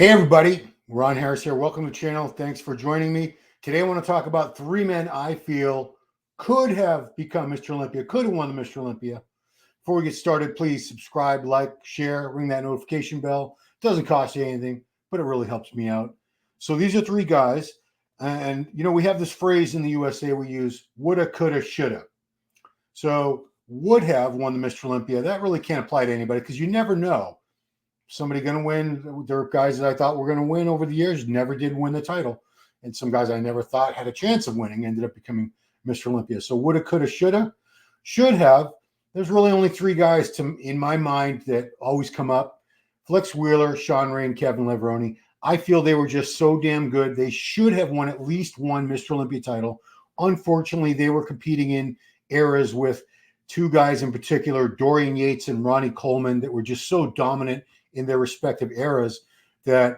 Hey everybody, Ron Harris here. Welcome to the channel. Thanks for joining me. Today I want to talk about three men I feel could have become Mr. Olympia, could have won the Mr. Olympia. Before we get started, please subscribe, like, share, ring that notification bell. It doesn't cost you anything, but it really helps me out. So these are three guys. And, we have this phrase in the USA we use, woulda, coulda, shoulda. So would have won the Mr. Olympia. That really can't apply to anybody because you never know. Somebody going to win. There are guys that I thought were going to win over the years, never did win the title. And some guys I never thought had a chance of winning ended up becoming Mr. Olympia. So woulda, coulda, shoulda, should have. There's really only three guys in my mind that always come up. Flex Wheeler, Sean Ray, and Kevin Leveroni. I feel they were just so damn good. They should have won at least one Mr. Olympia title. Unfortunately, they were competing in eras with two guys in particular, Dorian Yates and Ronnie Coleman, that were just so dominant in their respective eras that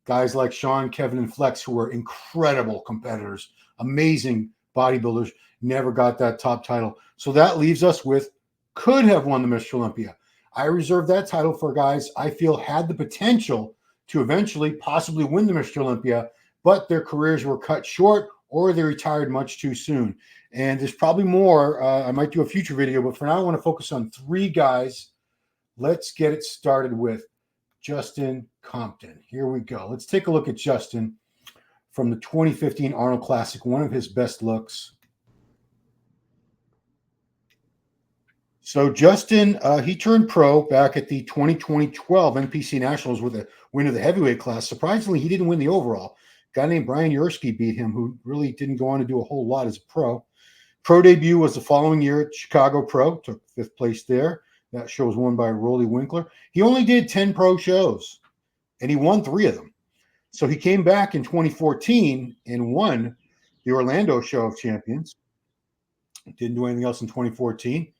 guys like Sean, Kevin, and Flex, who were incredible competitors, amazing bodybuilders, never got that top title. So that leaves us with could have won the Mr. Olympia. I reserve that title for guys I feel had the potential to eventually possibly win the Mr. Olympia, but their careers were cut short or they retired much too soon. And there's probably more. I might do a future video, but for now I want to focus on three guys. Let's get it started with Justin Compton. Here we go. Let's take a look at Justin from the 2015 Arnold Classic, one of his best looks. So Justin, he turned pro back at the 2012 NPC Nationals with a win of the heavyweight class. Surprisingly, he didn't win the overall. A guy named Brian Yursky beat him, who really didn't go on to do a whole lot as a pro. Pro debut was the following year at Chicago Pro, took fifth place there. That show was won by Rolly Winkler. He only did 10 pro shows, and he won 3 of them. So he came back in 2014 and won the Orlando Show of Champions. Didn't do anything else in 2014.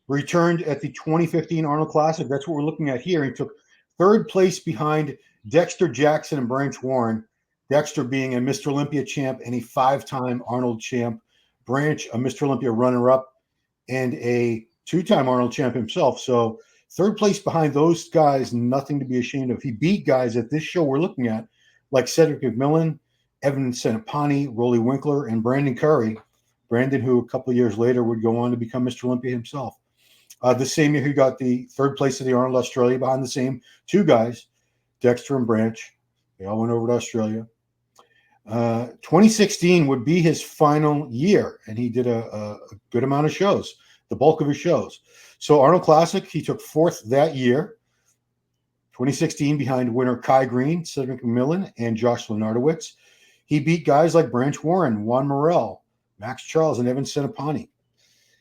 Returned at the 2015 Arnold Classic. That's what we're looking at here. He took third place behind Dexter Jackson and Branch Warren. Dexter being a Mr. Olympia champ and a 5-time Arnold champ. Branch, a Mr. Olympia runner-up and a 2-time Arnold champ himself. So third place behind those guys, nothing to be ashamed of. He beat guys at this show we're looking at, like Cedric McMillan, Evan Senapani, Rolly Winkler, and Brandon Curry. Brandon, who a couple of years later would go on to become Mr. Olympia himself. The same year he got the third place of the Arnold Australia behind the same two guys, Dexter and Branch. They all went over to Australia. 2016 would be his final year, and he did a good amount of shows, the bulk of his shows. So Arnold Classic, he took 4th that year. 2016 behind winner Kai Green, Cedric McMillan, and Josh Lenardowitz. He beat guys like Branch Warren, Juan Morel, Max Charles, and Evan Senapani.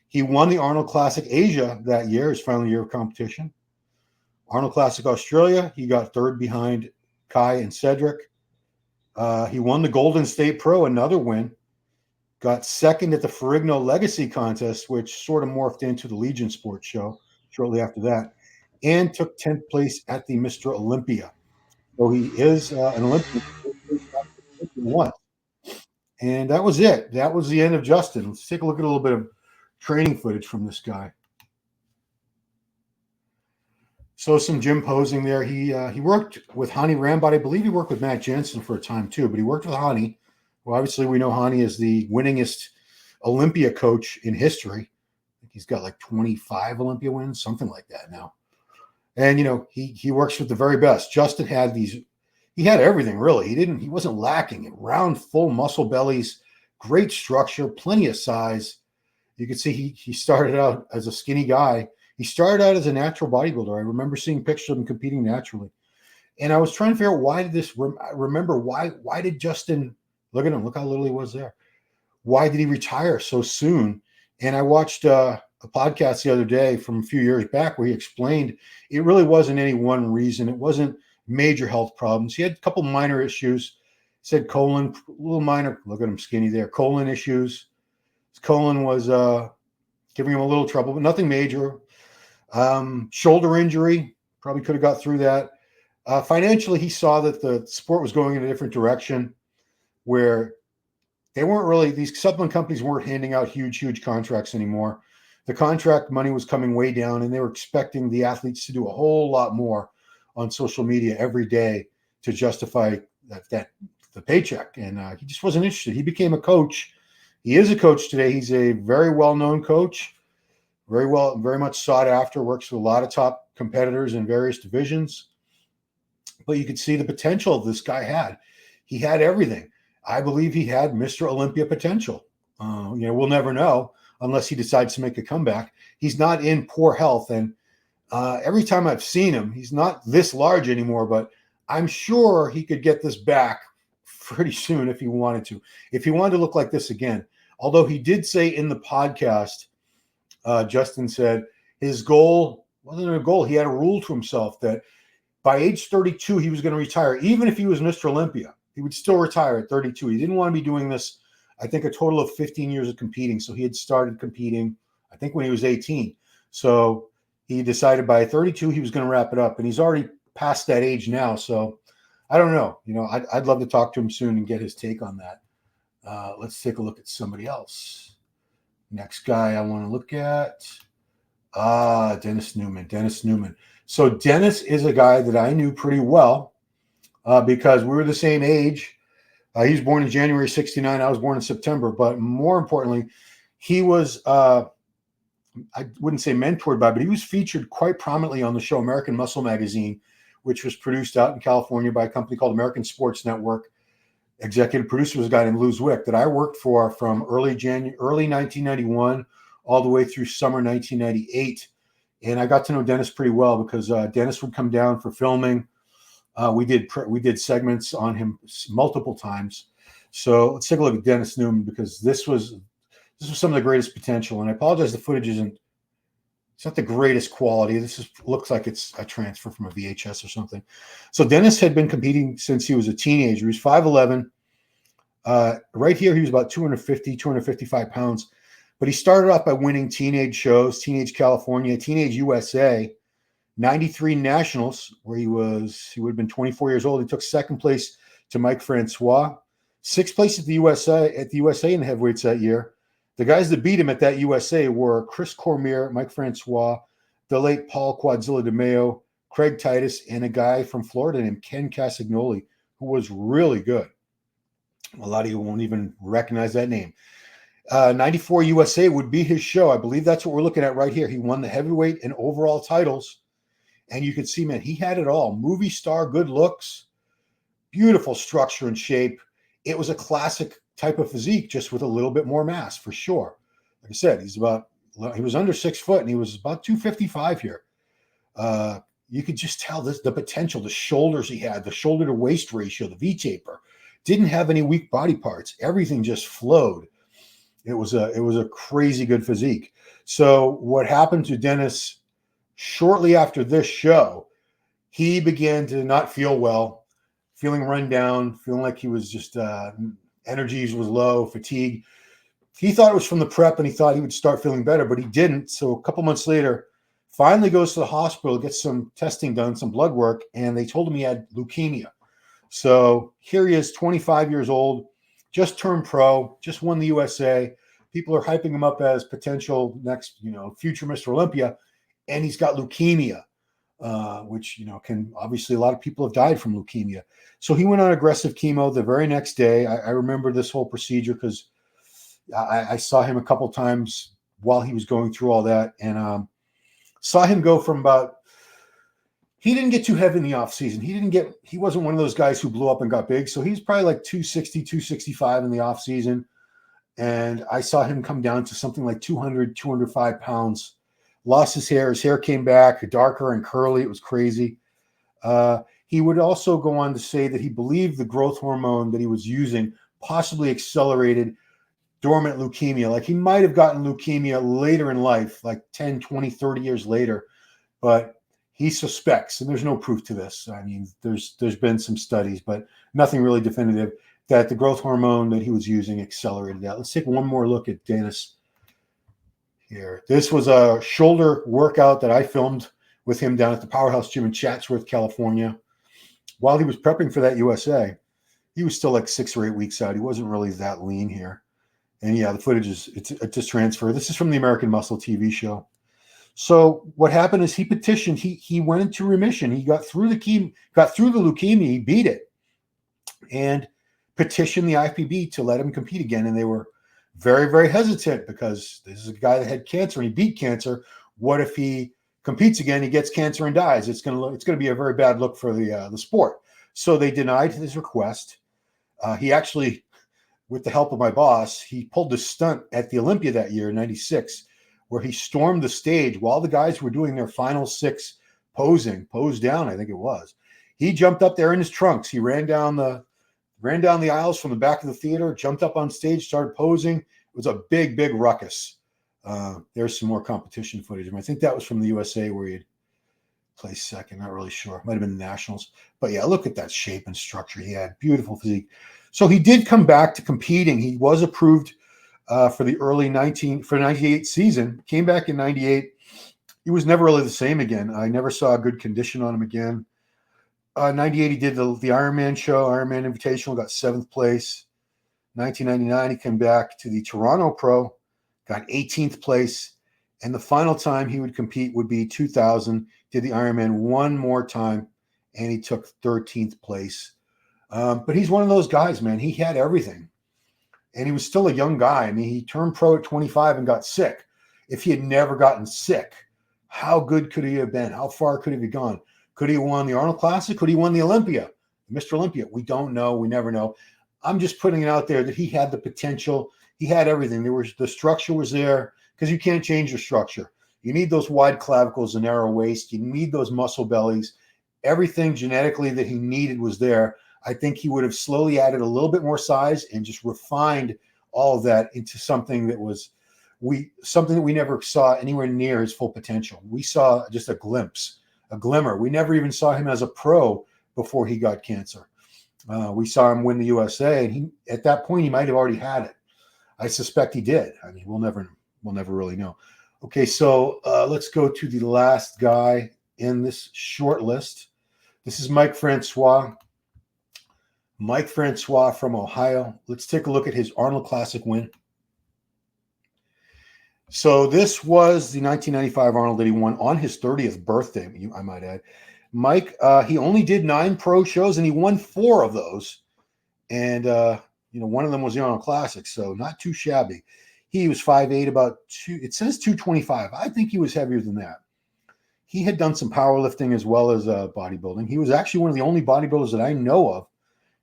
He won the Arnold Classic Asia that year, his final year of competition. Arnold Classic Australia, he got 3rd behind Kai and Cedric. He won the Golden State Pro, another win. Got 2nd at the Ferrigno Legacy Contest, which sort of morphed into the Legion Sports Show shortly after that, and took 10th place at the Mr. Olympia. So he is an Olympian once. And that was it. That was the end of Justin. Let's take a look at a little bit of training footage from this guy. So some gym posing there. He worked with Hani Rambod. I believe he worked with Matt Jensen for a time too, but he worked with Hani. Well, obviously we know Hani is the winningest Olympia coach in history. I think he's got like 25 Olympia wins, something like that now. And he works with the very best. Justin had he had everything really. He wasn't lacking. Round, full muscle bellies, great structure, plenty of size. You could see he started out as a skinny guy. He started out as a natural bodybuilder. I remember seeing pictures of him competing naturally. And I was trying to figure out why did Justin, look at him, look how little he was there. Why did he retire so soon? And I watched a podcast the other day from a few years back where he explained it really wasn't any one reason. It wasn't major health problems. He had a couple minor issues. He said colon, a little minor, look at him skinny there, colon issues. His colon was giving him a little trouble, but nothing major. Shoulder injury, probably could have got through that. Financially, he saw that the sport was going in a different direction where these supplement companies weren't handing out huge contracts anymore. The contract money was coming way down, and they were expecting the athletes to do a whole lot more on social media every day to justify that the paycheck. And he just wasn't interested. He became a coach. He is a coach today. He's a very well-known coach, very much sought after, works with a lot of top competitors in various divisions. But you could see the potential this guy had. He had everything. I believe he had Mr. Olympia potential. We'll never know unless he decides to make a comeback. He's not in poor health. And every time I've seen him, he's not this large anymore, but I'm sure he could get this back pretty soon if he wanted to. If he wanted to look like this again. Although he did say in the podcast, Justin said his goal wasn't a goal. He had a rule to himself that by age 32, he was going to retire. Even if he was Mr. Olympia, he would still retire at 32. He didn't want to be doing this, I think, a total of 15 years of competing. So he had started competing, I think, when he was 18. So he decided by 32, he was going to wrap it up. And he's already past that age now. So I don't know. I'd love to talk to him soon and get his take on that. Let's take a look at somebody else. Next guy I want to look at. Dennis Newman. So Dennis is a guy that I knew pretty well because we were the same age. He was born in January 69. I was born in September. But more importantly, he was, I wouldn't say mentored by, but he was featured quite prominently on the show American Muscle Magazine, which was produced out in California by a company called American Sports Network. Executive producer was a guy named Lou Zwick that I worked for from early 1991 all the way through summer 1998. And I got to know Dennis pretty well because Dennis would come down for filming. We did segments on him multiple times. So let's take a look at Dennis Newman because this was some of the greatest potential. And I apologize, the footage it's not the greatest quality. This looks like it's a transfer from a VHS or something. So Dennis had been competing since he was a teenager. He was 5'11". Right here, he was about 255 pounds. But he started off by winning teenage shows, Teenage California, Teenage USA, 93 Nationals, where he would have been 24 years old. He took second place to Mike Francois, sixth place at the USA in the heavyweights that year. The guys that beat him at that USA were Chris Cormier, Mike Francois, the late Paul Quadzilla de Mayo, Craig Titus, and a guy from Florida named Ken Casagnoli, who was really good. A lot of you won't even recognize that name. 94 USA would be his show. I believe that's what we're looking at right here. He won the heavyweight and overall titles. And you can see, man, he had it all. Movie star, good looks, beautiful structure and shape. It was a classic type of physique, just with a little bit more mass, for sure. Like I said, he was under 6 foot, and he was about 255 here. You could just tell the potential, the shoulders he had, the shoulder to waist ratio, the V-taper. Didn't have any weak body parts. Everything just flowed. It was a crazy good physique. So what happened to Dennis shortly after this show, he began to not feel well, feeling run down, feeling like he was just energies was low, fatigue. He thought it was from the prep, and he thought he would start feeling better, but he didn't. So a couple months later, finally goes to the hospital, gets some testing done, some blood work, and they told him he had leukemia. So here he is, 25 years old, just turned pro, just won the USA. People are hyping him up as potential next, future Mr. Olympia, and he's got leukemia, which, can obviously a lot of people have died from leukemia. So he went on aggressive chemo the very next day. I remember this whole procedure because I saw him a couple times while he was going through all that, and saw him go from he didn't get too heavy in the off season. He wasn't one of those guys who blew up and got big. So he's probably like 260, 265 in the off season. And I saw him come down to something like 200, 205 pounds, lost his hair. His hair came back darker and curly. It was crazy. He would also go on to say that he believed the growth hormone that he was using possibly accelerated dormant leukemia. Like he might have gotten leukemia later in life, like 10, 20, 30 years later, but he suspects, and there's no proof to this. I mean, there's been some studies, but nothing really definitive, that the growth hormone that he was using accelerated that. Let's take one more look at Dennis here. This was a shoulder workout that I filmed with him down at the Powerhouse Gym in Chatsworth, California. While he was prepping for that USA, he was still like 6 or 8 weeks out. He wasn't really that lean here. And yeah, the footage it's just transfer. This is from the American Muscle TV show. So what happened is he petitioned. He went into remission. He got through the leukemia. He beat it. and petitioned the IFBB to let him compete again. And they were very, very hesitant because this is a guy that had cancer and he beat cancer. What if he competes again, he gets cancer and dies? It's going to be a very bad look for the sport. So they denied his request. He actually, with the help of my boss, he pulled the stunt at the Olympia that year, 96, where he stormed the stage while the guys were doing their final 6 posed down, I think it was. He jumped up there in his trunks. He ran down the aisles from the back of the theater, jumped up on stage, started posing. It was a big, big ruckus. There's some more competition footage. I think that was from the USA where he had placed second. Not really sure. Might have been the Nationals. But yeah, look at that shape and structure he had. Beautiful physique. So he did come back to competing. He was approved for the early 98 season. Came back in 98. He was never really the same again. I never saw a good condition on him again. 98, he did the Ironman show, Ironman Invitational, got 7th place. 1999, he came back to the Toronto Pro, got 18th place. And the final time he would compete would be 2000, did the Ironman one more time, and he took 13th place. But he's one of those guys, man. He had everything. And he was still a young guy. I mean, he turned pro at 25 and got sick. If he had never gotten sick, how good could he have been? How far could he have gone? Could he have won the Arnold Classic? Could he have won the Olympia? Mr. Olympia? We don't know. We never know. I'm just putting it out there that he had the potential. He had everything. The structure was there, because you can't change your structure. You need those wide clavicles and narrow waist. You need those muscle bellies. Everything genetically that he needed was there. I think he would have slowly added a little bit more size and just refined all of that into something that was something that we never saw anywhere near his full potential. We saw just a glimpse, a glimmer. We never even saw him as a pro before he got cancer. We saw him win the USA, and at that point he might have already had it. I suspect he did. I mean, we'll never really know. Okay, so let's go to the last guy in this short list. This is Mike Francois. Mike Francois from Ohio. Let's take a look at his Arnold Classic win. So this was the 1995 Arnold that he won on his 30th birthday, I might add. Mike, he only did 9 pro shows, and he won 4 of those. And, one of them was the Arnold Classic, so not too shabby. He was 5'8", it says 225. I think he was heavier than that. He had done some powerlifting as well as bodybuilding. He was actually one of the only bodybuilders that I know of.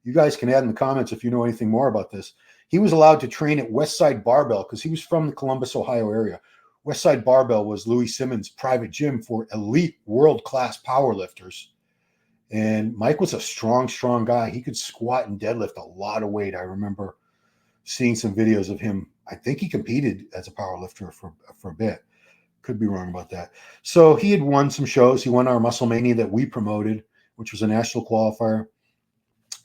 You guys can add in the comments if you know anything more about this. He was allowed to train at Westside Barbell because he was from the Columbus, Ohio area. Westside Barbell was Louis Simmons' private gym for elite world-class powerlifters. And Mike was a strong, strong guy. He could squat and deadlift a lot of weight. I remember seeing some videos of him. I think he competed as a powerlifter for a bit. Could be wrong about that. So he had won some shows. He won our Musclemania that we promoted, which was a national qualifier.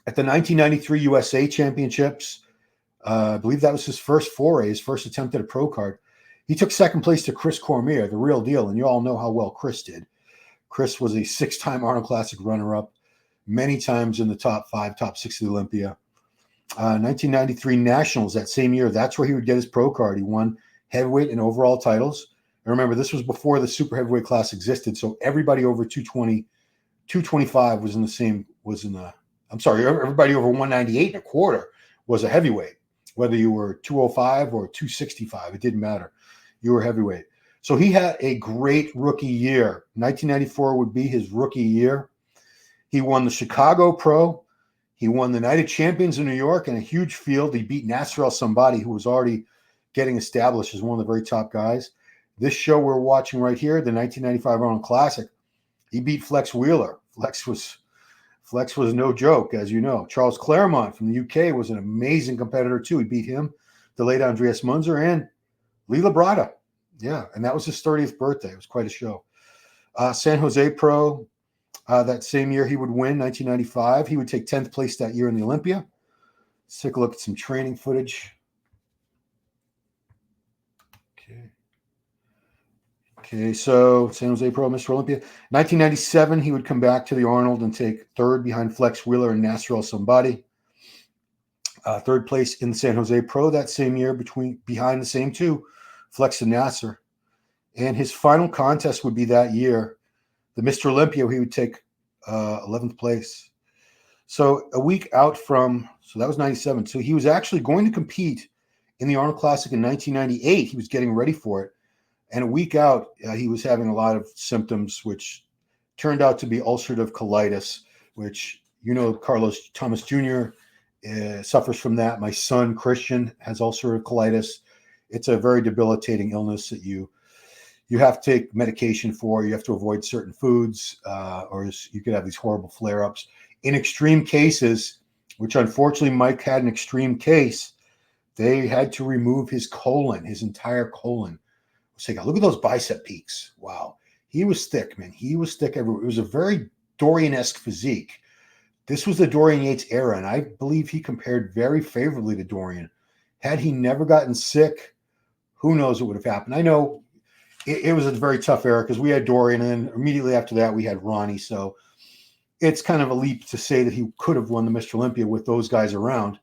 At the 1993 USA Championships, I believe that was his first foray, his first attempt at a pro card. He took 2nd place to Chris Cormier, the real deal, and you all know how well Chris did. Chris was a 6-time Arnold Classic runner-up, many times in the top 5, top 6 of the Olympia. 1993 Nationals that same year, that's where he would get his pro card. He won heavyweight and overall titles. And remember, this was before the super heavyweight class existed, so everybody over 220, 225 everybody over 198 and a quarter was a heavyweight. Whether you were 205 or 265, it didn't matter. You were heavyweight. So he had a great rookie year. 1994 would be his rookie year. He won the Chicago Pro. He won the Night of Champions in New York in a huge field. He beat Nasser El-Somebody, who was already getting established as one of the very top guys. This show we're watching right here, the 1995 Arnold Classic, he beat Flex Wheeler. Flex was no joke, as you know. Charles Claremont from the UK was an amazing competitor, too. He beat him, the late Andreas Munzer, and Lee Labrada. Yeah, and that was his 30th birthday. It was quite a show. San Jose Pro, that same year he would win, 1995. He would take 10th place that year in the Olympia. Let's take a look at some training footage. Okay, so San Jose Pro, Mr. Olympia. 1997, he would come back to the Arnold and take 3rd behind Flex Wheeler and Nasser El-Somebody. 3rd place in the San Jose Pro that same year behind the same 2, Flex and Nasser. And his final contest would be that year, the Mr. Olympia, he would take 11th place. So a week out from, so that was 97. So he was actually going to compete in the Arnold Classic in 1998. He was getting ready for it. And a week out, he was having a lot of symptoms, which turned out to be ulcerative colitis, which, Carlos Thomas Jr. Suffers from that. My son, Christian, has ulcerative colitis. It's a very debilitating illness that you have to take medication for. You have to avoid certain foods, or you could have these horrible flare-ups. In extreme cases, which unfortunately Mike had an extreme case, they had to remove his colon, his entire colon. So look at those bicep peaks. Wow. He was thick, man. He was thick everywhere. It was a very Dorian-esque physique. This was the Dorian Yates era, and I believe he compared very favorably to Dorian. Had he never gotten sick, who knows what would have happened. I know it was a very tough era because we had Dorian, and then immediately after that we had Ronnie. So it's kind of a leap to say that he could have won the Mr. Olympia with those guys around.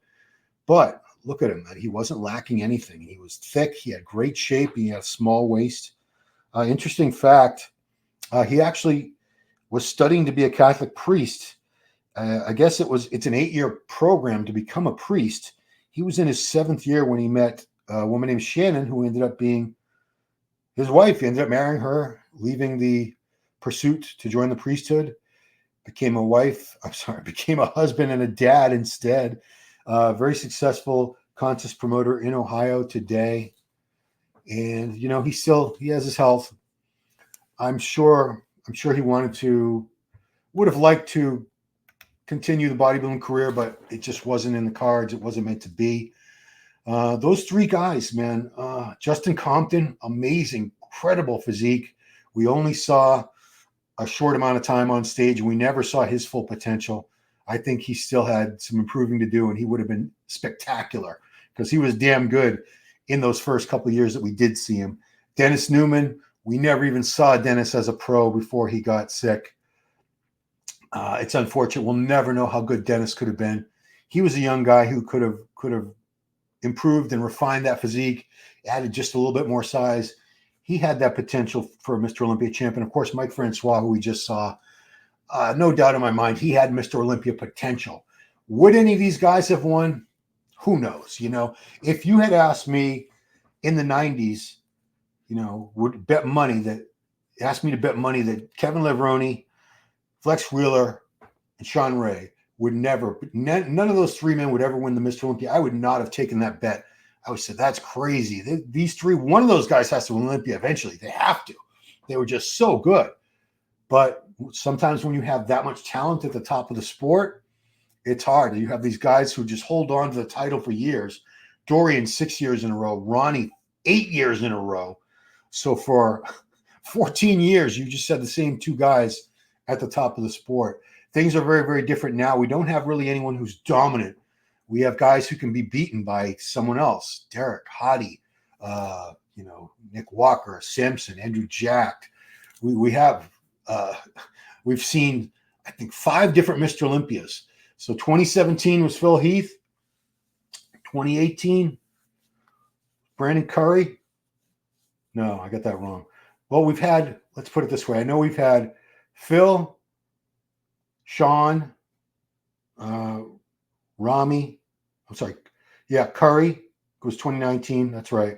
But look at him, man. He wasn't lacking anything. He was thick. He had great shape. He had a small waist. Interesting fact, he actually was studying to be a Catholic priest. I guess it's an 8-year program to become a priest. He was in his 7th year when he met a woman named Shannon, who ended up being his wife. He ended up marrying her, leaving the pursuit to join the priesthood. Became a husband and a dad instead. Very successful contest promoter in Ohio today. And, he has his health. I'm sure he would have liked to continue the bodybuilding career, but it just wasn't in the cards. It wasn't meant to be. Those 3 guys, man, Justin Compton, amazing, incredible physique. We only saw a short amount of time on stage, and we never saw his full potential. I think he still had some improving to do, and he would have been spectacular because he was damn good in those first couple of years that we did see him. Dennis Newman, we never even saw Dennis as a pro before he got sick. It's unfortunate. We'll never know how good Dennis could have been. He was a young guy who could have improved and refined that physique, added just a little bit more size. He had that potential for a Mr. Olympia champion. Of course, Mike Francois, who we just saw, no doubt in my mind, he had Mr. Olympia potential. Would any of these guys have won? Who knows? If you had asked me in the 90s, asked me to bet money that Kevin Levrone, Flex Wheeler, and Sean Ray would never, none of those 3 men would ever win the Mr. Olympia. I would not have taken that bet. I would say, that's crazy. These 3, one of those guys has to win Olympia eventually. They have to. They were just so good. But sometimes when you have that much talent at the top of the sport, it's hard. You have these guys who just hold on to the title for years. Dorian, 6 years in a row. Ronnie, 8 years in a row. So for 14 years, you just had the same 2 guys at the top of the sport. Things are very, very different now. We don't have really anyone who's dominant. We have guys who can be beaten by someone else. Derek, Hottie, Nick Walker, Simpson, Andrew Jack. We've seen, I think, 5 different Mr. Olympias. So 2017 was Phil Heath. 2018, Brandon Curry. No, I got that wrong. Well, let's put it this way. I know we've had Phil, Sean, Rami. Curry was 2019. That's right.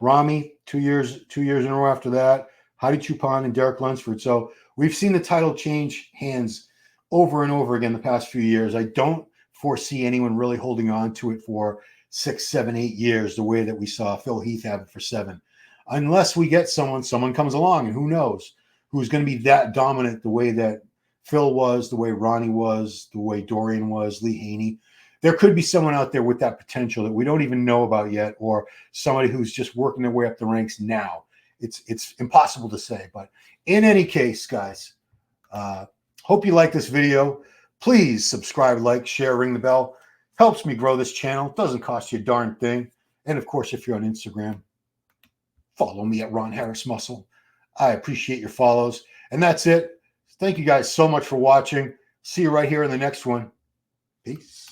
Rami, 2 years in a row after that. Hadi Chupin and Derek Lunsford. So we've seen the title change hands over and over again the past few years. I don't foresee anyone really holding on to it for 6, 7, 8 years the way that we saw Phil Heath have it for 7. Unless we get someone comes along, and who knows who's going to be that dominant the way that Phil was, the way Ronnie was, the way Dorian was, Lee Haney. There could be someone out there with that potential that we don't even know about yet, or somebody who's just working their way up the ranks now. It's impossible to say. But in any case, guys, hope you like this video. Please subscribe, like, share, ring the bell. Helps me grow this channel. Doesn't cost you a darn thing. And of course, if you're on Instagram, follow me at Ron Harris Muscle. I appreciate your follows. And that's it. Thank you guys so much for watching. See you right here in the next one. Peace.